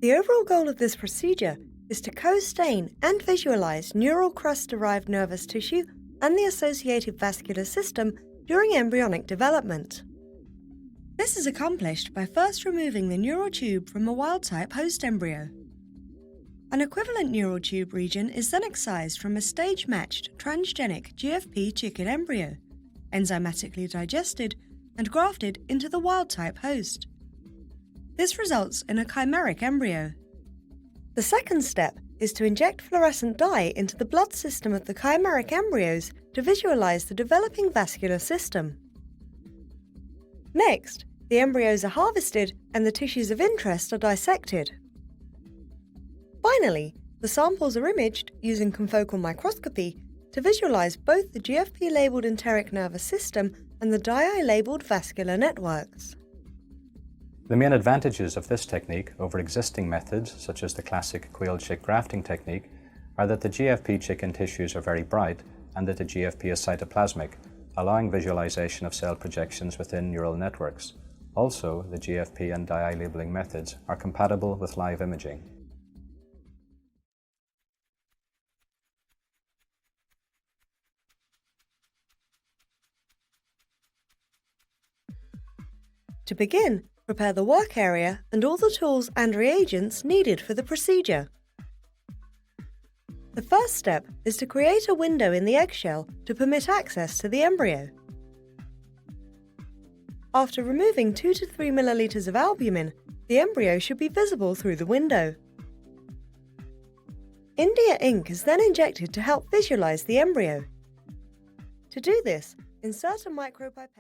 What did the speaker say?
The overall goal of this procedure is to co-stain and visualize neural crust-derived nervous tissue and the associated vascular system during embryonic development. This is accomplished by first removing the neural tube from a wild-type host embryo. An equivalent neural tube region is then excised from a stage-matched transgenic GFP chicken embryo, enzymatically digested and grafted into the wild-type host. This results in a chimeric embryo. The second step is to inject fluorescent dye into the blood system of the chimeric embryos to visualize the developing vascular system. Next, the embryos are harvested and the tissues of interest are dissected. Finally, the samples are imaged using confocal microscopy to visualize both the GFP-labeled enteric nervous system and the dye-labeled vascular networks. The main advantages of this technique over existing methods, such as the classic quail chick grafting technique, are that the GFP chicken tissues are very bright and that the GFP is cytoplasmic, allowing visualization of cell projections within neural networks. Also, the GFP and dye labeling methods are compatible with live imaging. To begin, prepare the work area and all the tools and reagents needed for the procedure. The first step is to create a window in the eggshell to permit access to the embryo. After removing 2 to 3 milliliters of albumin, the embryo should be visible through the window. India ink is then injected to help visualize the embryo. To do this, insert a micropipette.